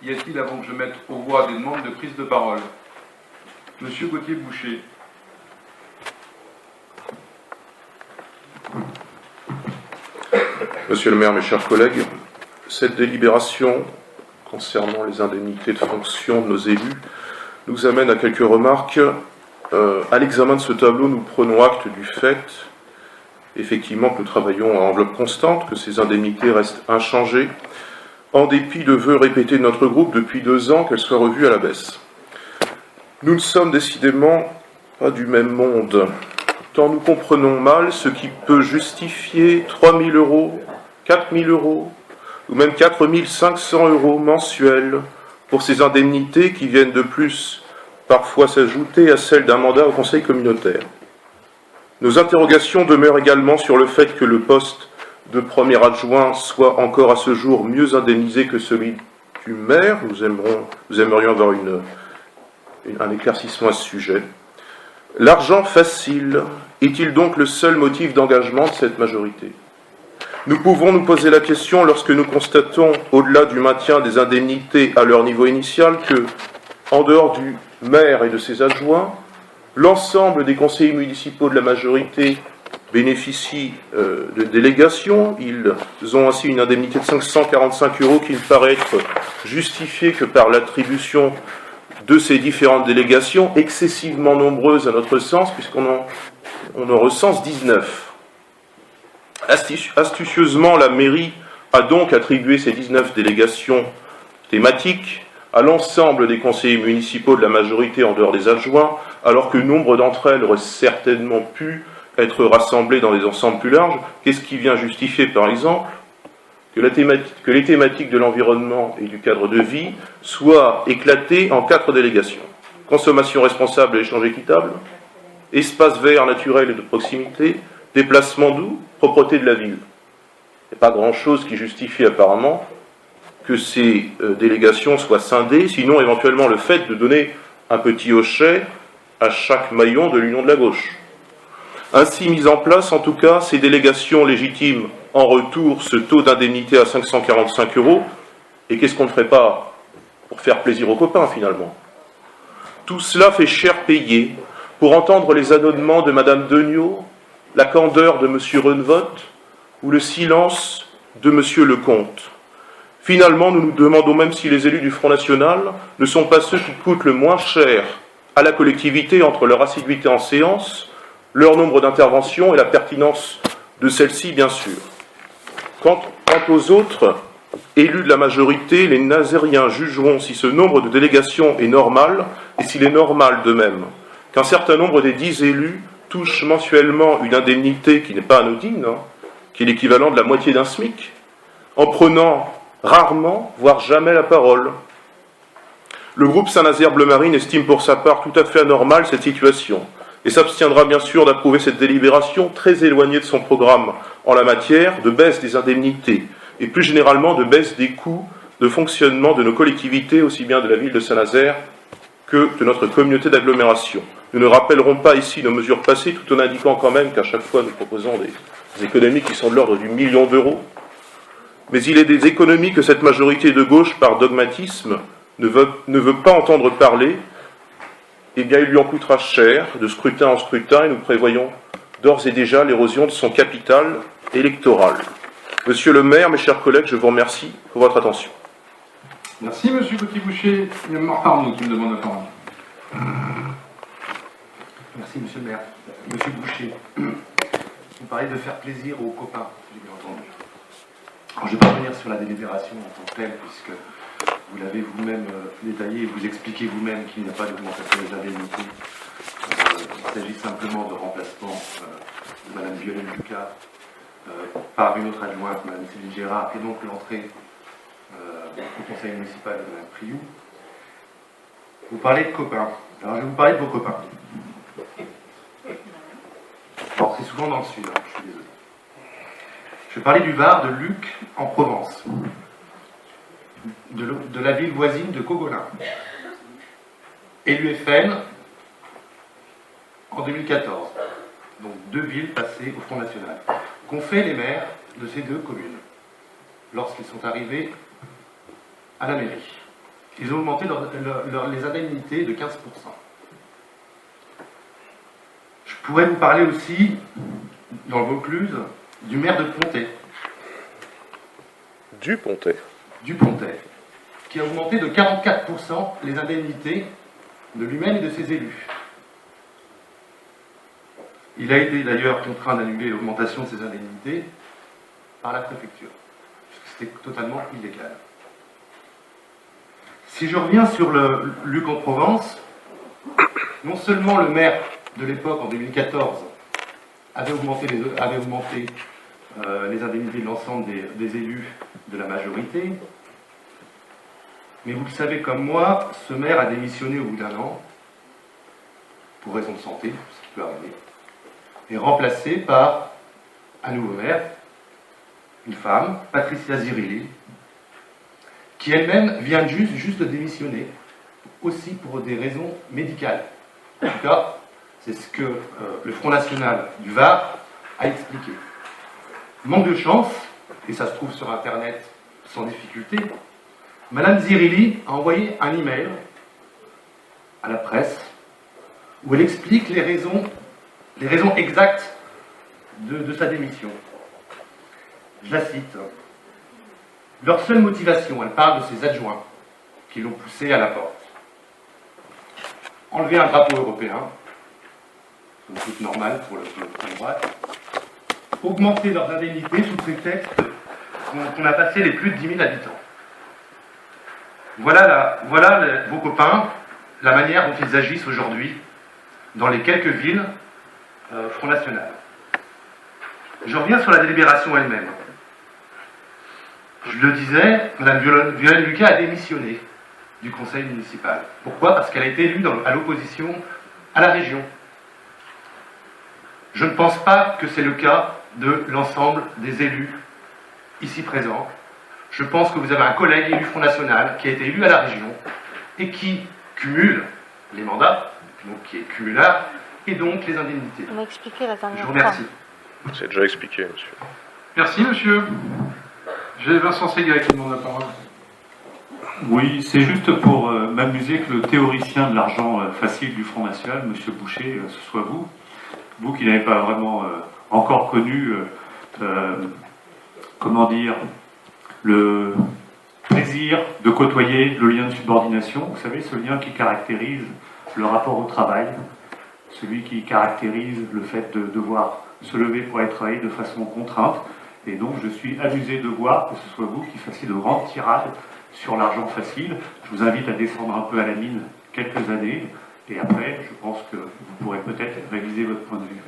Y a-t-il, avant que je mette aux voix, des demandes de prise de parole? Monsieur Gauthier-Boucher. Monsieur le maire, mes chers collègues, cette délibération concernant les indemnités de fonction de nos élus nous amène à quelques remarques. À l'examen de ce tableau, nous prenons acte du fait, effectivement, que nous travaillons à enveloppe constante, que ces indemnités restent inchangées, en dépit de vœux répétés de notre groupe depuis 2 ans qu'elles soient revues à la baisse. Nous ne sommes décidément pas du même monde, tant nous comprenons mal ce qui peut justifier 3 000 €, 4 000 € ou même 4 500 € mensuels pour ces indemnités qui viennent de plus parfois s'ajouter à celles d'un mandat au conseil communautaire. Nos interrogations demeurent également sur le fait que le poste de premier adjoint soit encore à ce jour mieux indemnisé que celui du maire. Nous aimerions avoir un éclaircissement à ce sujet. L'argent facile est-il donc le seul motif d'engagement de cette majorité? Nous pouvons nous poser la question lorsque nous constatons, au-delà du maintien des indemnités à leur niveau initial, que, en dehors du maire et de ses adjoints, l'ensemble des conseillers municipaux de la majorité bénéficient de délégations. Ils ont ainsi une indemnité de 545 € qui ne paraît être justifiée que par l'attribution de ces différentes délégations, excessivement nombreuses à notre sens, puisqu'on en recense 19. Astucieusement, la mairie a donc attribué ces 19 délégations thématiques à l'ensemble des conseillers municipaux de la majorité en dehors des adjoints, alors que nombre d'entre elles auraient certainement pu être rassemblées dans des ensembles plus larges. Qu'est-ce qui vient justifier, par exemple, que les thématiques de l'environnement et du cadre de vie soient éclatées en 4 délégations? Consommation responsable et échange équitable, espace vert naturel et de proximité, déplacement doux, propreté de la ville. Il n'y a pas grand-chose qui justifie apparemment que ces délégations soient scindées, sinon éventuellement le fait de donner un petit hochet à chaque maillon de l'union de la gauche. Ainsi mis en place, en tout cas, ces délégations légitimes en retour ce taux d'indemnité à 545 €. Et qu'est-ce qu'on ne ferait pas pour faire plaisir aux copains, finalement? Tout cela fait cher payer pour entendre les anonnements de Madame Degnaud, la candeur de M. Rennevotte ou le silence de M. Lecomte. Finalement, nous nous demandons même si les élus du Front National ne sont pas ceux qui coûtent le moins cher à la collectivité entre leur assiduité en séance, leur nombre d'interventions et la pertinence de celle-ci, bien sûr. Quant aux autres élus de la majorité, les nazériens jugeront si ce nombre de délégations est normal et s'il est normal de même qu'un certain nombre des 10 élus touchent mensuellement une indemnité qui n'est pas anodine, qui est l'équivalent de la moitié d'un SMIC, en prenant rarement, voire jamais la parole. Le groupe Saint-Nazaire-Bleu Marine estime pour sa part tout à fait anormale cette situation et s'abstiendra bien sûr d'approuver cette délibération très éloignée de son programme en la matière de baisse des indemnités et plus généralement de baisse des coûts de fonctionnement de nos collectivités, aussi bien de la ville de Saint-Nazaire que de notre communauté d'agglomération. Nous ne rappellerons pas ici nos mesures passées, tout en indiquant quand même qu'à chaque fois nous proposons des économies qui sont de l'ordre du million d'euros. Mais il est des économies que cette majorité de gauche, par dogmatisme, ne veut pas entendre parler. Eh bien, il lui en coûtera cher, de scrutin en scrutin, et nous prévoyons d'ores et déjà l'érosion de son capital électoral. Monsieur le maire, mes chers collègues, je vous remercie pour votre attention. Merci, monsieur Gauthier-Boucher. Il y a Marc Arnaud qui me demande la parole. Merci, monsieur le maire. Monsieur Boucher, vous parlez de faire plaisir aux copains, j'ai bien entendu. Alors, je ne vais pas revenir sur la délibération en tant que telle, puisque vous l'avez vous-même détaillé et vous expliquez vous-même qu'il n'y a pas d'augmentation des indemnités. Il s'agit simplement de remplacement de Mme Viollet-Lucas par une autre adjointe, Mme Céline Gérard, et donc l'entrée au conseil municipal de Mme Priou. Vous parlez de copains. Alors je vais vous parler de vos copains. Alors c'est souvent dans le sud, je suis désolé. Je vais parler du Var, de Luc, en Provence. De la ville voisine de Cogolin. Et l'UFN en 2014. Donc 2 villes passées au Front National. Qu'ont fait les maires de ces 2 communes lorsqu'ils sont arrivés à la mairie? ils ont augmenté les indemnités de 15%. Je pourrais vous parler aussi, dans le Vaucluse, du maire de Pontet. Du Pontet. Du Pontet, qui a augmenté de 44% les indemnités de lui-même et de ses élus. Il a été d'ailleurs contraint d'annuler l'augmentation de ses indemnités par la préfecture, puisque c'était totalement illégal. Si je reviens sur le Luc en Provence, non seulement le maire de l'époque, en 2014, avait augmenté les indemnités de l'ensemble des élus de la majorité, mais vous le savez comme moi, ce maire a démissionné au bout d'un an, pour raison de santé, ce qui peut arriver, et remplacé par un nouveau maire, une femme, Patricia Zirilli, qui elle-même vient juste de démissionner, aussi pour des raisons médicales. En tout cas, c'est ce que le Front National du Var a expliqué. Manque de chance, et ça se trouve sur Internet sans difficulté, Madame Zirilli a envoyé un email à la presse où elle explique les raisons exactes de sa démission. Je la cite. Leur seule motivation, elle parle de ses adjoints qui l'ont poussé à la porte. Enlever un drapeau européen, c'est un truc normal pour le droite. Augmenter leurs indemnités sous prétexte qu'on a passé les plus de 10 000 habitants. Voilà vos copains, la manière dont ils agissent aujourd'hui dans les quelques villes Front National. Je reviens sur la délibération elle-même. Je le disais, Mme Violaine Lucas a démissionné du conseil municipal. Pourquoi? Parce qu'elle a été élue à l'opposition à la région. Je ne pense pas que c'est le cas de l'ensemble des élus ici présents. Je pense que vous avez un collègue élu Front National qui a été élu à la région et qui cumule les mandats, donc qui est cumulard, et donc les indemnités. On m'a expliqué la dernière Je fois. vous remercie. C'est déjà expliqué, monsieur. Merci, monsieur. J'ai Vincent Séguin qui demande la parole. Oui, c'est juste pour m'amuser que le théoricien de l'argent facile du Front National, monsieur Boucher, ce soit vous qui n'avez pas vraiment encore connu, comment dire, le plaisir de côtoyer le lien de subordination. Vous savez, ce lien qui caractérise le rapport au travail, celui qui caractérise le fait de devoir se lever pour aller travailler de façon contrainte. Et donc, je suis amusé de voir que ce soit vous qui fassiez de grandes tirades sur l'argent facile. Je vous invite à descendre un peu à la mine quelques années, et après, je pense que vous pourrez peut-être réviser votre point de vue.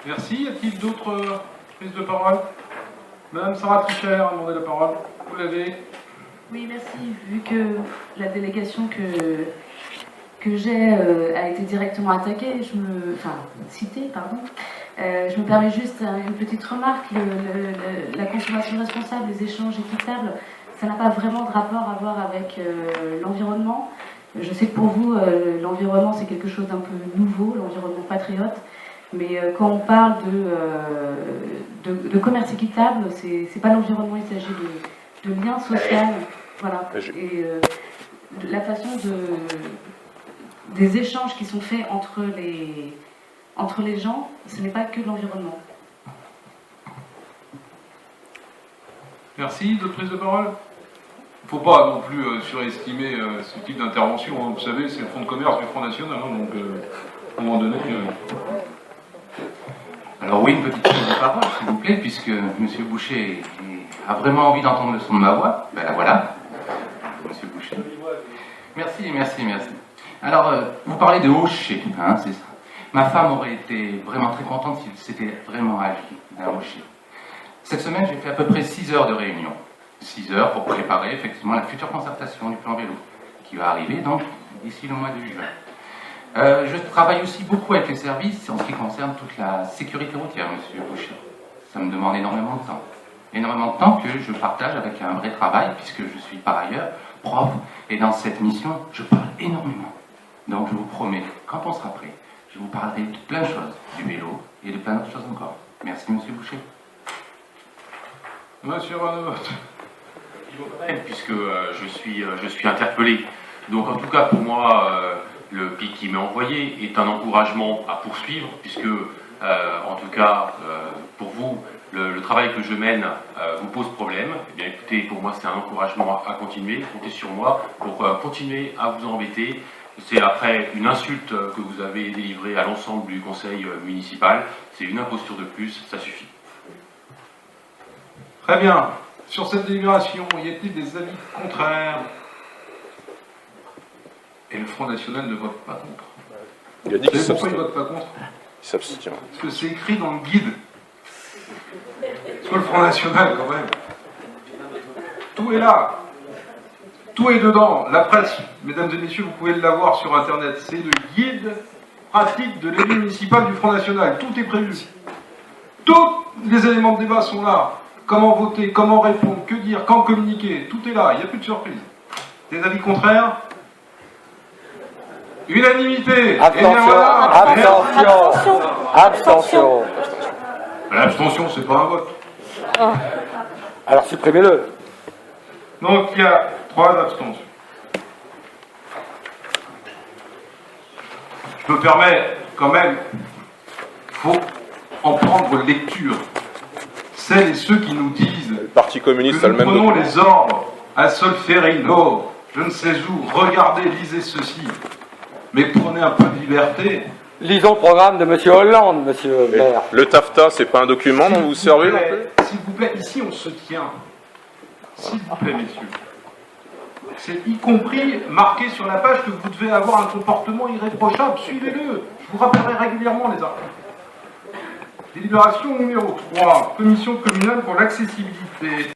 Merci. Y a-t-il d'autres prises de parole? Madame Sarah Tricher a demandé la parole. Vous l'avez. Oui, merci. Vu que la délégation que j'ai a été directement attaquée, citée, pardon, je me permets juste une petite remarque. La consommation responsable, les échanges équitables, ça n'a pas vraiment de rapport à voir avec l'environnement. Je sais que pour vous, l'environnement, c'est quelque chose d'un peu nouveau, l'environnement patriote. Mais quand on parle de commerce équitable, c'est pas l'environnement, il s'agit de lien social. Voilà. Et la façon des échanges qui sont faits entre les gens, ce n'est pas que de l'environnement. Merci. D'autres prises de parole? Il ne faut pas non plus surestimer ce type d'intervention. Hein. Vous savez, c'est le fonds de commerce du Front National, hein, donc à un moment donné... Alors oui, une petite prise de parole, s'il vous plaît, puisque M. Boucher a vraiment envie d'entendre le son de ma voix. Ben la voilà, M. Boucher. Merci. Alors, vous parlez de hocher, hein, c'est ça. Ma femme aurait été vraiment très contente si c'était vraiment agi d'un hocher. Cette semaine, j'ai fait à peu près 6 heures de réunion. 6 heures pour préparer effectivement la future concertation du plan vélo, qui va arriver donc d'ici le mois de juin. Je travaille aussi beaucoup avec les services en ce qui concerne toute la sécurité routière, M. Boucher. Ça me demande énormément de temps. Énormément de temps que je partage avec un vrai travail, puisque je suis par ailleurs prof, et dans cette mission, je parle énormément. Donc je vous promets, quand on sera prêt, je vous parlerai de plein de choses, du vélo et de plein d'autres choses encore. Merci, M. Boucher. Monsieur Renaud. niveau quand même, puisque je suis interpellé. Donc en tout cas pour moi, le pic qui m'est envoyé est un encouragement à poursuivre, puisque en tout cas pour vous, le travail que je mène vous pose problème. Eh bien écoutez, pour moi c'est un encouragement à continuer, comptez sur moi pour continuer à vous embêter. C'est après une insulte que vous avez délivrée à l'ensemble du conseil municipal, c'est une imposture de plus, ça suffit. Très bien. Sur cette délibération, y a-t-il des avis contraires? Et le Front National ne vote pas contre. Il a dit qu'il Vous savez pourquoi il s'abstient. ne vote pas contre? Il s'abstient. Parce que c'est écrit dans le guide. Sur le Front National, quand même. Tout est là. Tout est dedans. La presse, mesdames et messieurs, vous pouvez l'avoir sur Internet. C'est le guide pratique de l'élu municipal du Front National. Tout est prévu. Tous les éléments de débat sont là. Comment voter, comment répondre, que dire, quand communiquer. Tout est là. Il n'y a plus de surprise. Des avis contraires? Unanimité. Abstention. Et bien voilà. Abstention. Abstention. L'abstention, c'est pas un vote. Alors supprimez-le. Donc il y a 3 abstentions. Je me permets quand même, il faut en prendre lecture. Celles et ceux qui nous disent Le Parti communiste que a le nous même prenons document. les ordres à Solferino, je ne sais où, regardez, lisez ceci. Mais prenez un peu de liberté. Lisons le programme de M. Hollande, monsieur le maire. Le TAFTA, c'est pas un document dont vous vous servez non plus? S'il vous plaît, ici on se tient. S'il vous plaît, messieurs. C'est y compris marqué sur la page que vous devez avoir un comportement irréprochable. Suivez-le. Je vous rappellerai régulièrement les articles. Délibération numéro 3. Commission communale pour l'accessibilité.